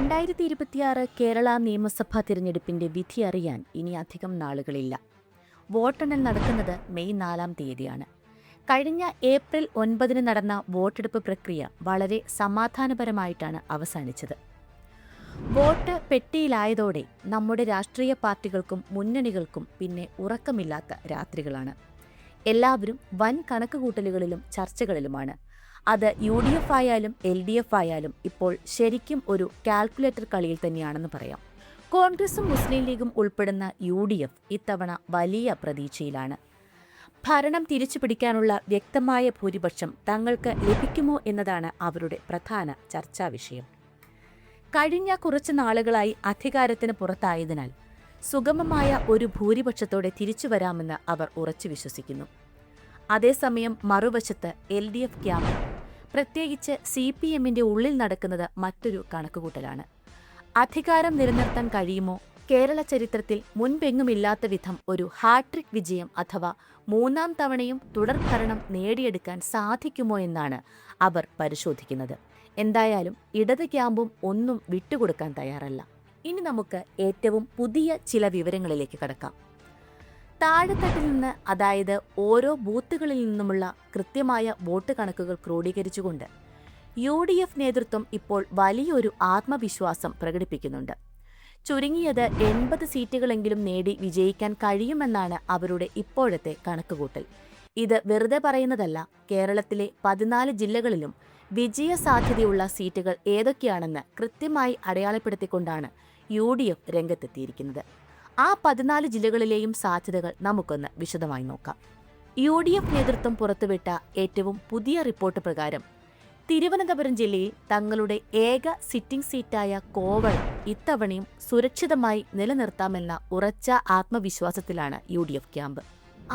2026 കേരള നിയമസഭാ തിരഞ്ഞെടുപ്പിന്റെ വിധി അറിയാൻ ഇനി അധികം നാളുകളില്ല. വോട്ടെണ്ണൽ നടക്കുന്നത് മെയ് 4 തീയതിയാണ്. കഴിഞ്ഞ ഏപ്രിൽ 9 നടന്ന വോട്ടെടുപ്പ് പ്രക്രിയ വളരെ സമാധാനപരമായിട്ടാണ് അവസാനിച്ചത്. വോട്ട് പെട്ടിയിലായതോടെ നമ്മുടെ രാഷ്ട്രീയ പാർട്ടികൾക്കും മുന്നണികൾക്കും പിന്നെ ഉറക്കമില്ലാത്ത രാത്രികളാണ്. എല്ലാവരും വൻ കണക്കുകൂട്ടലുകളിലും ചർച്ചകളിലുമാണ്. അത് UDF ആയാലും LDF ആയാലും ഇപ്പോൾ ശരിക്കും ഒരു കാൽക്കുലേറ്റർ കളിയിൽ തന്നെയാണെന്ന് പറയാം. കോൺഗ്രസും മുസ്ലിം ലീഗും ഉൾപ്പെടുന്ന UDF ഇത്തവണ വലിയ പ്രതീക്ഷയിലാണ്. ഭരണം തിരിച്ചുപിടിക്കാനുള്ള വ്യക്തമായ ഭൂരിപക്ഷം തങ്ങൾക്ക് ലഭിക്കുമോ എന്നതാണ് അവരുടെ പ്രധാന ചർച്ചാ വിഷയം. കഴിഞ്ഞ കുറച്ച് നാളുകളായി അധികാരത്തിന് പുറത്തായതിനാൽ സുഗമമായ ഒരു ഭൂരിപക്ഷത്തോടെ തിരിച്ചുവരാമെന്ന് അവർ ഉറച്ചു വിശ്വസിക്കുന്നു. അതേസമയം മറുവശത്ത് LDF ക്യാമ്പ്, പ്രത്യേകിച്ച് CPMന്റെ ഉള്ളിൽ നടക്കുന്നത് മറ്റൊരു കണക്കുകൂട്ടലാണ്. അധികാരം നിലനിർത്താൻ കഴിയുമോ? കേരള ചരിത്രത്തിൽ മുൻപെങ്ങുമില്ലാത്ത വിധം ഒരു ഹാട്രിക് വിജയം അഥവാ 3ാം തവണയും തുടർഭരണം നേടിയെടുക്കാൻ സാധിക്കുമോ എന്നാണ് അവർ പരിശോധിക്കുന്നത്. എന്തായാലും ഇടത് ക്യാമ്പും ഒന്നും വിട്ടുകൊടുക്കാൻ തയ്യാറല്ല. ഇനി നമുക്ക് ഏറ്റവും പുതിയ ചില വിവരങ്ങളിലേക്ക് കടക്കാം. താഴെത്തട്ടിൽ നിന്ന്, അതായത് ഓരോ ബൂത്തുകളിൽ നിന്നുമുള്ള കൃത്യമായ വോട്ട് കണക്കുകൾ ക്രോഡീകരിച്ചുകൊണ്ട് UDF നേതൃത്വം ഇപ്പോൾ വലിയൊരു ആത്മവിശ്വാസം പ്രകടിപ്പിക്കുന്നുണ്ട്. ചുരുങ്ങിയത് 80 സീറ്റുകളെങ്കിലും നേടി വിജയിക്കാൻ കഴിയുമെന്നാണ് അവരുടെ ഇപ്പോഴത്തെ കണക്കുകൂട്ടൽ. ഇത് വെറുതെ പറയുന്നതല്ല. കേരളത്തിലെ 14 ജില്ലകളിലും വിജയ സാധ്യതയുള്ള സീറ്റുകൾ ഏതൊക്കെയാണെന്ന് കൃത്യമായി അടയാളപ്പെടുത്തിക്കൊണ്ടാണ് UDF രംഗത്തെത്തിയിരിക്കുന്നത്. ആ 14 ജില്ലകളിലെയും സാധ്യതകൾ നമുക്കൊന്ന് വിശദമായി നോക്കാം. UDF നേതൃത്വം പുറത്തുവിട്ട ഏറ്റവും പുതിയ റിപ്പോർട്ട് പ്രകാരം തിരുവനന്തപുരം ജില്ലയിൽ തങ്ങളുടെ ഏക സിറ്റിംഗ് സീറ്റായ കോവളം ഇത്തവണയും സുരക്ഷിതമായി നിലനിർത്താമെന്ന ഉറച്ച ആത്മവിശ്വാസത്തിലാണ് UDF ക്യാമ്പ്.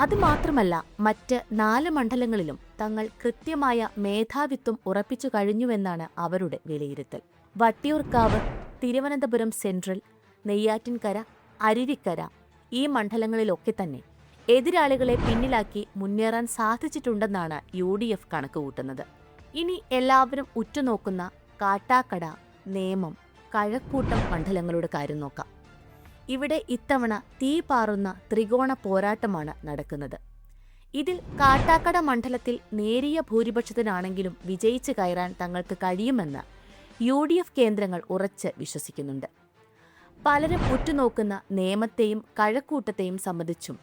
അതുമാത്രമല്ല, മറ്റ് 4 മണ്ഡലങ്ങളിലും തങ്ങൾ കൃത്യമായ മേധാവിത്വം ഉറപ്പിച്ചു കഴിഞ്ഞുവെന്നാണ് അവരുടെ വിലയിരുത്തൽ. വട്ടിയൂർക്കാവ്, തിരുവനന്തപുരം സെൻട്രൽ, നെയ്യാറ്റിൻകര, അരുവിക്കര ഈ മണ്ഡലങ്ങളിലൊക്കെ തന്നെ എതിരാളികളെ പിന്നിലാക്കി മുന്നേറാൻ സാധിച്ചിട്ടുണ്ടെന്നാണ് UDF കണക്കുകൂട്ടുന്നത്. ഇനി എല്ലാവരും ഉറ്റുനോക്കുന്ന കാട്ടാക്കട, നേമം, കഴക്കൂട്ടം മണ്ഡലങ്ങളുടെ കാര്യം നോക്കാം. ഇവിടെ ഇത്തവണ തീ പാറുന്ന ത്രികോണ പോരാട്ടമാണ് നടക്കുന്നത്. ഇതിൽ കാട്ടാക്കട മണ്ഡലത്തിൽ നേരിയ ഭൂരിപക്ഷത്തിനാണെങ്കിലും വിജയിച്ചു കയറാൻ തങ്ങൾക്ക് കഴിയുമെന്ന് UDF കേന്ദ്രങ്ങൾ ഉറച്ച് വിശ്വസിക്കുന്നുണ്ട്. പലരും ഉറ്റുനോക്കുന്ന നേമത്തെയും കഴക്കൂട്ടത്തെയും സംബന്ധിച്ചും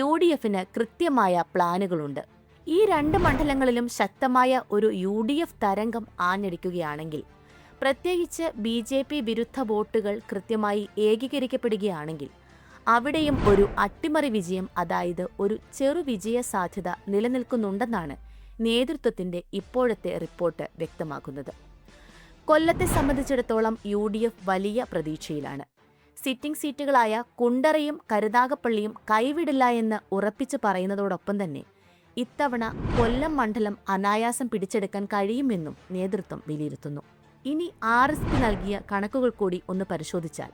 UDFന് കൃത്യമായ പ്ലാനുകളുണ്ട്. ഈ 2 മണ്ഡലങ്ങളിലും ശക്തമായ ഒരു UDF തരംഗം ആഞ്ഞടിക്കുകയാണെങ്കിൽ, പ്രത്യേകിച്ച് BJP വിരുദ്ധ വോട്ടുകൾ കൃത്യമായി ഏകീകരിക്കപ്പെടുകയാണെങ്കിൽ, അവിടെയും ഒരു അട്ടിമറി വിജയം, അതായത് ഒരു ചെറു വിജയ സാധ്യത നിലനിൽക്കുന്നുണ്ടെന്നാണ് നേതൃത്വത്തിന്റെ ഇപ്പോഴത്തെ റിപ്പോർട്ട് വ്യക്തമാക്കുന്നത്. കൊല്ലത്തെ സംബന്ധിച്ചിടത്തോളം UDF വലിയ പ്രതീക്ഷയിലാണ്. സിറ്റിംഗ് സീറ്റുകളായ കുണ്ടറയും കരുനാഗപ്പള്ളിയും കൈവിടില്ല എന്ന് ഉറപ്പിച്ചു പറയുന്നതോടൊപ്പം തന്നെ ഇത്തവണ കൊല്ലം മണ്ഡലം അനായാസം പിടിച്ചെടുക്കാൻ കഴിയുമെന്നും നേതൃത്വം വിലയിരുത്തുന്നു. ഇനി RSP നൽകിയ കണക്കുകൾ കൂടി ഒന്ന് പരിശോധിച്ചാൽ,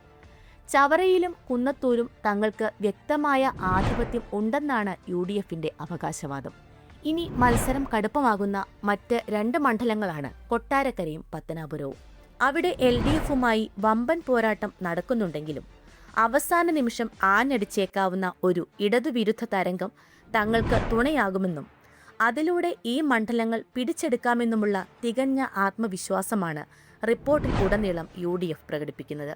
ചവറയിലും കുന്നത്തൂരും തങ്ങൾക്ക് വ്യക്തമായ ആധിപത്യം ഉണ്ടെന്നാണ് UDFന്റെ അവകാശവാദം. ഇനി മത്സരം കടുപ്പമാകുന്ന മറ്റ് 2 മണ്ഡലങ്ങളാണ് കൊട്ടാരക്കരയും പത്തനാപുരവും. അവിടെ LDFുമായി വമ്പൻ പോരാട്ടം നടക്കുന്നുണ്ടെങ്കിലും അവസാന നിമിഷം ആഞ്ഞടിച്ചേക്കാവുന്ന ഒരു ഇടതുവിരുദ്ധ തരംഗം തങ്ങൾക്ക് തുണയാകുമെന്നും അതിലൂടെ ഈ മണ്ഡലങ്ങൾ പിടിച്ചെടുക്കാമെന്നുമുള്ള തികഞ്ഞ ആത്മവിശ്വാസമാണ് റിപ്പോർട്ടിൽ ഉടനീളം UDF പ്രകടിപ്പിക്കുന്നത്.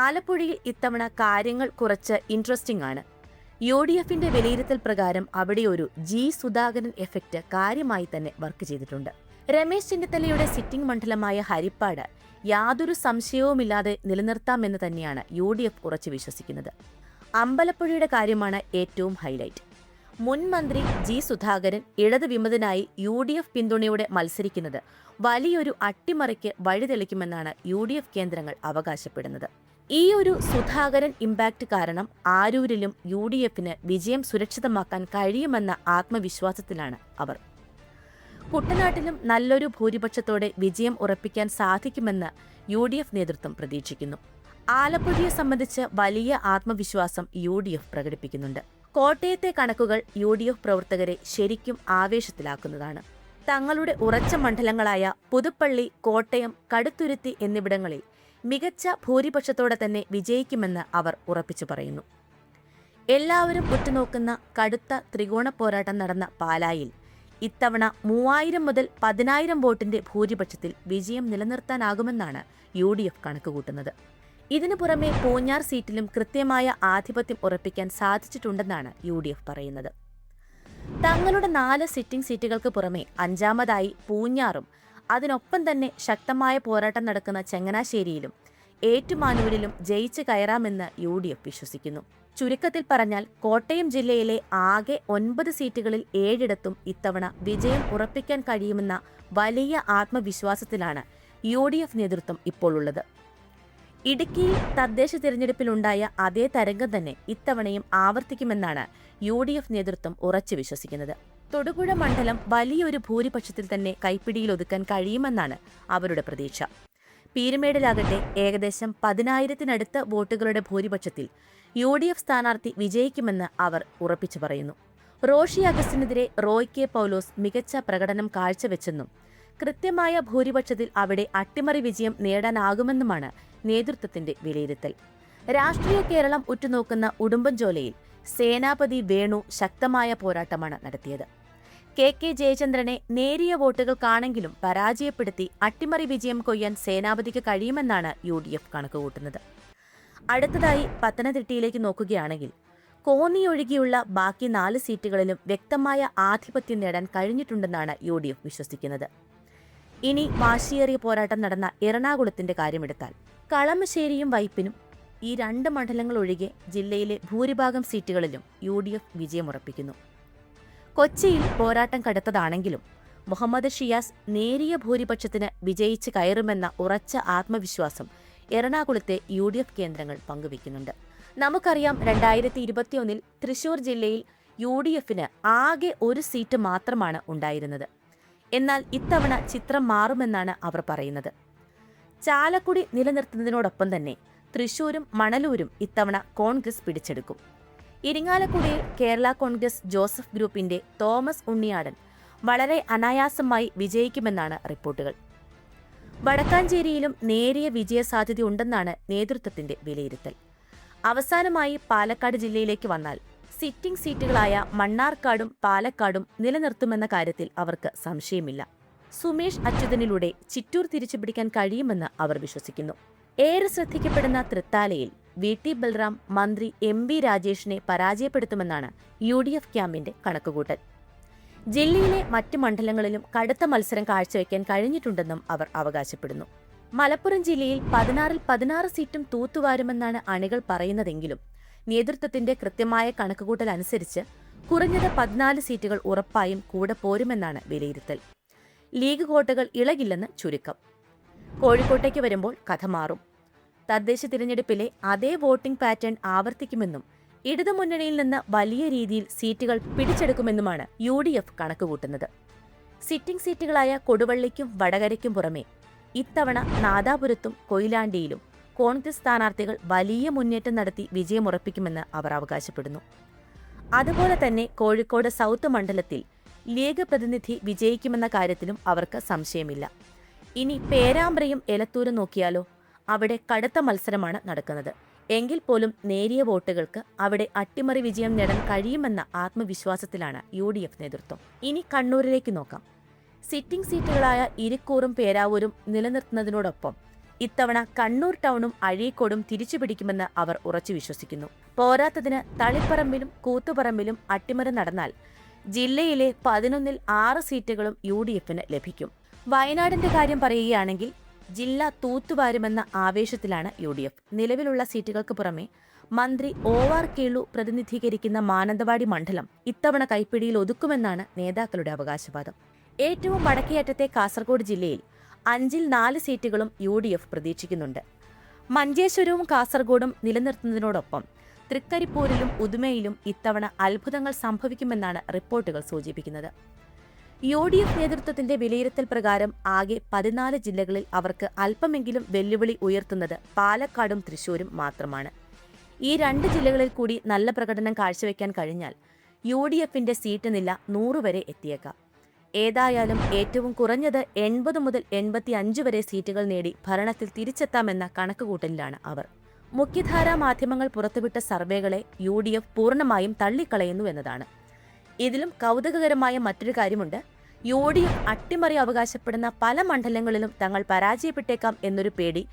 ആലപ്പുഴയിൽ ഇത്തവണ കാര്യങ്ങൾ കുറച്ച് ഇൻട്രസ്റ്റിംഗ് ആണ്. UDFന്റെ വിലയിരുത്തൽ പ്രകാരം അവിടെ ഒരു സുധാകരൻ എഫക്റ്റ് കാര്യമായി തന്നെ വർക്ക് ചെയ്തിട്ടുണ്ട്. രമേശ് ചെന്നിത്തലയുടെ സിറ്റിംഗ് മണ്ഡലമായ ഹരിപ്പാട് യാതൊരു സംശയവുമില്ലാതെ നിലനിർത്താമെന്ന് തന്നെയാണ് UDF ഉറച്ചു വിശ്വസിക്കുന്നത്. അമ്പലപ്പുഴയുടെ കാര്യമാണ് ഏറ്റവും ഹൈലൈറ്റ്. മുൻ മന്ത്രി സുധാകരൻ ഇടത് വിമതനായി UDF പിന്തുണയോടെ മത്സരിക്കുന്നത് വലിയൊരു അട്ടിമറിക്ക് വഴിതെളിക്കുമെന്നാണ് UDF കേന്ദ്രങ്ങൾ അവകാശപ്പെടുന്നത്. ഈ ഒരു സുധാകരൻ ഇമ്പാക്ട് കാരണം ആരൂരിലും UDFന് വിജയം സുരക്ഷിതമാക്കാൻ കഴിയുമെന്ന ആത്മവിശ്വാസത്തിലാണ് അവർ. കുട്ടനാട്ടിലും നല്ലൊരു ഭൂരിപക്ഷത്തോടെ വിജയം ഉറപ്പിക്കാൻ സാധിക്കുമെന്ന് UDF നേതൃത്വം പ്രതീക്ഷിക്കുന്നു. ആലപ്പുഴയെ സംബന്ധിച്ച് വലിയ ആത്മവിശ്വാസം UDF പ്രകടിപ്പിക്കുന്നുണ്ട്. കോട്ടയത്തെ കണക്കുകൾ UDF പ്രവർത്തകരെ ശരിക്കും ആവേശത്തിലാക്കുന്നതാണ്. തങ്ങളുടെ ഉറച്ച മണ്ഡലങ്ങളായ പുതുപ്പള്ളി, കോട്ടയം, കടുത്തുരുത്തി എന്നിവിടങ്ങളിൽ മികച്ച ഭൂരിപക്ഷത്തോടെ തന്നെ വിജയിക്കുമെന്ന് അവർ ഉറപ്പിച്ചു പറയുന്നു. എല്ലാവരും ഉറ്റുനോക്കുന്ന കടുത്ത ത്രികോണ പോരാട്ടം നടന്ന പാലായിൽ ഇത്തവണ 3000 മുതൽ 10,000 വോട്ടിന്റെ ഭൂരിപക്ഷത്തിൽ വിജയം നിലനിർത്താനാകുമെന്നാണ് UDF കണക്കുകൂട്ടുന്നത്. ഇതിനു പുറമെ പൂഞ്ഞാർ സീറ്റിലും കൃത്യമായ ആധിപത്യം ഉറപ്പിക്കാൻ സാധിച്ചിട്ടുണ്ടെന്നാണ് UDF പറയുന്നത്. തങ്ങളുടെ 4 സിറ്റിംഗ് സീറ്റുകൾക്ക് പുറമെ 5ാമതായി പൂഞ്ഞാറും അതിനൊപ്പം തന്നെ ശക്തമായ പോരാട്ടം നടക്കുന്ന ചങ്ങനാശ്ശേരിയിലും ഏറ്റുമാനൂരിലും ജയിച്ചു കയറാമെന്ന് UDF വിശ്വസിക്കുന്നു. ചുരുക്കത്തിൽ പറഞ്ഞാൽ കോട്ടയം ജില്ലയിലെ ആകെ 9 സീറ്റുകളിൽ 7ഇടത്തും ഇത്തവണ വിജയം ഉറപ്പിക്കാൻ കഴിയുമെന്ന വലിയ ആത്മവിശ്വാസത്തിലാണ് UDF നേതൃത്വം ഇപ്പോൾ ഉള്ളത്. ഇടുക്കിയിൽ തദ്ദേശ തിരഞ്ഞെടുപ്പിലുണ്ടായ അതേ തരംഗം തന്നെ ഇത്തവണയും ആവർത്തിക്കുമെന്നാണ് UDF നേതൃത്വം ഉറച്ചു വിശ്വസിക്കുന്നത്. തൊടുപുഴ മണ്ഡലം വലിയൊരു ഭൂരിപക്ഷത്തിൽ തന്നെ കൈപ്പിടിയിലൊതുക്കാൻ കഴിയുമെന്നാണ് അവരുടെ പ്രതീക്ഷ. പീരുമേടിലാകട്ടെ ഏകദേശം 10,000-നടുത്ത വോട്ടുകളുടെ ഭൂരിപക്ഷത്തിൽ UDF സ്ഥാനാർത്ഥി വിജയിക്കുമെന്ന് അവർ ഉറപ്പിച്ചു പറയുന്നു. റോഷി അഗസ്റ്റിനെതിരെ റോയ് കെ പൗലോസ് മികച്ച പ്രകടനം കാഴ്ചവെച്ചെന്നും കൃത്യമായ ഭൂരിപക്ഷത്തിൽ അവിടെ അട്ടിമറി വിജയം നേടാനാകുമെന്നുമാണ് നേതൃത്വത്തിന്റെ വിലയിരുത്തൽ. രാഷ്ട്രീയ കേരളം ഉറ്റുനോക്കുന്ന ഉടുമ്പൻചോലയിൽ സേനാപതി വേണു ശക്തമായ പോരാട്ടമാണ് നടത്തിയത്. KK ജയചന്ദ്രനെ നേരിയ വോട്ടുകൾക്കാണെങ്കിലും പരാജയപ്പെടുത്തി അട്ടിമറി വിജയം കൊയ്യാൻ സേനാപതിക്ക് കഴിയുമെന്നാണ് UDF കണക്കുകൂട്ടുന്നത്. അടുത്തതായി പത്തനംതിട്ടയിലേക്ക് നോക്കുകയാണെങ്കിൽ കോന്നിയൊഴികെയുള്ള ബാക്കി 4 സീറ്റുകളിലും വ്യക്തമായ ആധിപത്യം നേടാൻ കഴിഞ്ഞിട്ടുണ്ടെന്നാണ് UDF വിശ്വസിക്കുന്നത്. ഇനി വാശിയേറിയ പോരാട്ടം നടന്ന എറണാകുളത്തിന്റെ കാര്യമെടുത്താൽ കളമശ്ശേരിയും വൈപ്പിനും ഈ 2 മണ്ഡലങ്ങൾ ഒഴികെ ജില്ലയിലെ ഭൂരിഭാഗം സീറ്റുകളിലും UDF വിജയമുറപ്പിക്കുന്നു. കൊച്ചിയിൽ പോരാട്ടം കടുത്തതാണെങ്കിലും മുഹമ്മദ് ഷിയാസ് നേരിയ ഭൂരിപക്ഷത്തിന് വിജയിച്ച് കയറുമെന്ന ഉറച്ച ആത്മവിശ്വാസം എറണാകുളത്തെ UDF കേന്ദ്രങ്ങൾ പങ്കുവയ്ക്കുന്നുണ്ട്. നമുക്കറിയാം 2021 തൃശൂർ ജില്ലയിൽ UDFന് ആകെ 1 സീറ്റ് മാത്രമാണ് ഉണ്ടായിരുന്നത്. എന്നാൽ ഇത്തവണ ചിത്രം മാറുമെന്നാണ് അവർ പറയുന്നത്. ചാലക്കുടി നിലനിർത്തുന്നതിനോടൊപ്പം തന്നെ തൃശൂരും മണലൂരും ഇത്തവണ കോൺഗ്രസ് പിടിച്ചെടുക്കും. ഇരിങ്ങാലക്കുടയിൽ കേരള കോൺഗ്രസ് ജോസഫ് ഗ്രൂപ്പിന്റെ തോമസ് ഉണ്ണിയാടൻ വളരെ അനായാസമായി വിജയിക്കുമെന്നാണ് റിപ്പോർട്ടുകൾ. വടക്കാഞ്ചേരിയിലും നേരിയ വിജയസാധ്യതയുണ്ടെന്നാണ് നേതൃത്വത്തിന്റെ വിലയിരുത്തൽ. അവസാനമായി പാലക്കാട് ജില്ലയിലേക്ക് വന്നാൽ സിറ്റിംഗ് സീറ്റുകളായ മണ്ണാർക്കാടും പാലക്കാടും നിലനിർത്തുമെന്ന കാര്യത്തിൽ അവർക്ക് സംശയമില്ല. സുമേഷ് അച്യുതനിലൂടെ ചിറ്റൂർ തിരിച്ചുപിടിക്കാൻ കഴിയുമെന്ന് അവർ വിശ്വസിക്കുന്നു. ഏറെ ശ്രദ്ധിക്കപ്പെടുന്ന തൃത്താലയിൽ VT ബൽറാം മന്ത്രി MB രാജേഷിനെ പരാജയപ്പെടുത്തുമെന്നാണ് UDF ക്യാമ്പിന്റെ കണക്കുകൂട്ടൽ. ജില്ലയിലെ മറ്റ് മണ്ഡലങ്ങളിലും കടുത്ത മത്സരം കാഴ്ചവെക്കാൻ കഴിഞ്ഞിട്ടുണ്ടെന്നും അവർ അവകാശപ്പെടുന്നു. മലപ്പുറം ജില്ലയിൽ 16 സീറ്റും തൂത്തുവാരുമെന്നാണ് അണികൾ പറയുന്നതെങ്കിലും നേതൃത്വത്തിന്റെ കൃത്യമായ കണക്കുകൂട്ടൽ അനുസരിച്ച് കുറഞ്ഞത് 14 സീറ്റുകൾ ഉറപ്പായും കൂടെ പോരുമെന്നാണ് വിലയിരുത്തൽ. ലീഗ് കോട്ടകൾ ഇളകില്ലെന്ന് ചുരുക്കം. കോഴിക്കോട്ടേക്ക് വരുമ്പോൾ കഥ മാറും. തദ്ദേശ തിരഞ്ഞെടുപ്പിലെ അതേ വോട്ടിംഗ് പാറ്റേൺ ആവർത്തിക്കുമെന്നും ഇടതുമുന്നണിയിൽ നിന്ന് വലിയ രീതിയിൽ സീറ്റുകൾ പിടിച്ചെടുക്കുമെന്നുമാണ് UDF കണക്കുകൂട്ടുന്നത്. സിറ്റിംഗ് സീറ്റുകളായ കൊടുവള്ളിക്കും വടകരയ്ക്കും പുറമെ ഇത്തവണ നാദാപുരത്തും കൊയിലാണ്ടിയിലും കോൺഗ്രസ് സ്ഥാനാർത്ഥികൾ വലിയ മുന്നേറ്റം നടത്തി വിജയമുറപ്പിക്കുമെന്ന് അവർ അവകാശപ്പെടുന്നു. അതുപോലെ തന്നെ കോഴിക്കോട് സൗത്ത് മണ്ഡലത്തിൽ ലീഗ് പ്രതിനിധി വിജയിക്കുമെന്ന കാര്യത്തിലും അവർക്ക് സംശയമില്ല. ഇനി പേരാമ്പ്രയും എലത്തൂരും നോക്കിയാലോ? അവിടെ കടുത്ത മത്സരമാണ് നടക്കുന്നത്. എങ്കിൽ പോലും നേരിയ വോട്ടുകൾക്ക് അവിടെ അട്ടിമറി വിജയം നേടാൻ കഴിയുമെന്ന ആത്മവിശ്വാസത്തിലാണ് UDF നേതൃത്വം. ഇനി കണ്ണൂരിലേക്ക് നോക്കാം. സിറ്റിംഗ് സീറ്റുകളായ ഇരിക്കൂറും പേരാവൂരും നിലനിർത്തുന്നതിനോടൊപ്പം ഇത്തവണ കണ്ണൂർ ടൗണും അഴീക്കോടും തിരിച്ചുപിടിക്കുമെന്ന് അവർ ഉറച്ചു വിശ്വസിക്കുന്നു. പോരാത്തതിന് തളിപ്പറമ്പിലും കൂത്തുപറമ്പിലും അട്ടിമറി നടന്നാൽ ജില്ലയിലെ 11-ൽ 6 സീറ്റുകളും UDFന് ലഭിക്കും. വയനാടിന്റെ കാര്യം പറയുകയാണെങ്കിൽ ജില്ല തൂത്തുവാരുമെന്ന ആവേശത്തിലാണ് UDF. നിലവിലുള്ള സീറ്റുകൾക്ക് പുറമെ മന്ത്രി OR കേളു പ്രതിനിധീകരിക്കുന്ന മാനന്തവാടി മണ്ഡലം ഇത്തവണ കൈപ്പിടിയിൽ ഒതുക്കുമെന്നാണ് നേതാക്കളുടെ അവകാശവാദം. ഏറ്റവും വടക്കേയറ്റത്തെ കാസർഗോഡ് ജില്ലയിൽ 5-ൽ 4 സീറ്റുകളും UDF പ്രതീക്ഷിക്കുന്നുണ്ട്. മഞ്ചേശ്വരവും കാസർഗോഡും നിലനിർത്തുന്നതിനോടൊപ്പം തൃക്കരിപ്പൂരിലും ഉദുമയിലും ഇത്തവണ അത്ഭുതങ്ങൾ സംഭവിക്കുമെന്നാണ് റിപ്പോർട്ടുകൾ സൂചിപ്പിക്കുന്നത്. UDF നേതൃത്വത്തിന്റെ വിലയിരുത്തൽ പ്രകാരം ആകെ 14 ജില്ലകളിൽ അവർക്ക് അല്പമെങ്കിലും വെല്ലുവിളി ഉയർത്തുന്നത് പാലക്കാടും തൃശൂരും മാത്രമാണ്. ഈ 2 ജില്ലകളിൽ കൂടി നല്ല പ്രകടനം കാഴ്ചവെക്കാൻ കഴിഞ്ഞാൽ UDFന്റെ സീറ്റ് നില 100 വരെ എത്തിയേക്കാം. ഏതായാലും ഏറ്റവും കുറഞ്ഞത് 80 മുതൽ 85 വരെ സീറ്റുകൾ നേടി ഭരണത്തിൽ തിരിച്ചെത്താമെന്ന കണക്കുകൂട്ടലിലാണ് അവർ. മുഖ്യധാരാ മാധ്യമങ്ങൾ പുറത്തുവിട്ട സർവേകളെ UDF പൂർണ്ണമായും തള്ളിക്കളയുന്നു എന്നതാണ്. ഇതിലും കൗതുകകരമായ മറ്റൊരു കാര്യമുണ്ട്. UDF അട്ടിമറി അവകാശപ്പെടുന്ന പല മണ്ഡലങ്ങളിലും തങ്ങൾ പരാജയപ്പെട്ടേക്കാം എന്നൊരു പേടി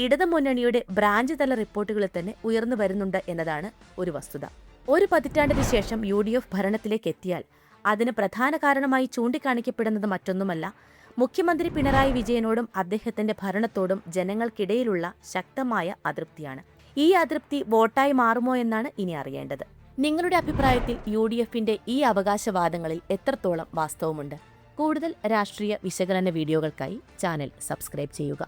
ഇടതുമുന്നണിയുടെ ബ്രാഞ്ച് തല റിപ്പോർട്ടുകളിൽ തന്നെ ഉയർന്നു വരുന്നുണ്ട് എന്നതാണ് ഒരു വസ്തുത. ഒരു പതിറ്റാണ്ടിന് ശേഷം UDF ഭരണത്തിലേക്ക് എത്തിയാൽ അതിന് പ്രധാന കാരണമായി ചൂണ്ടിക്കാണിക്കപ്പെടുന്നത് മറ്റൊന്നുമല്ല, മുഖ്യമന്ത്രി പിണറായി വിജയനോടും അദ്ദേഹത്തിന്റെ ഭരണത്തോടും ജനങ്ങൾക്കിടയിലുള്ള ശക്തമായ അതൃപ്തിയാണ്. ഈ അതൃപ്തി വോട്ടായി മാറുമോ എന്നാണ് ഇനി അറിയേണ്ടത്. നിങ്ങളുടെ അഭിപ്രായത്തിൽ UDFന്റെ ഈ അവകാശവാദങ്ങളിൽ എത്രത്തോളം വാസ്തവമുണ്ട്? കൂടുതൽ രാഷ്ട്രീയ വിശകലന വീഡിയോകൾക്കായി ചാനൽ സബ്സ്ക്രൈബ് ചെയ്യുക.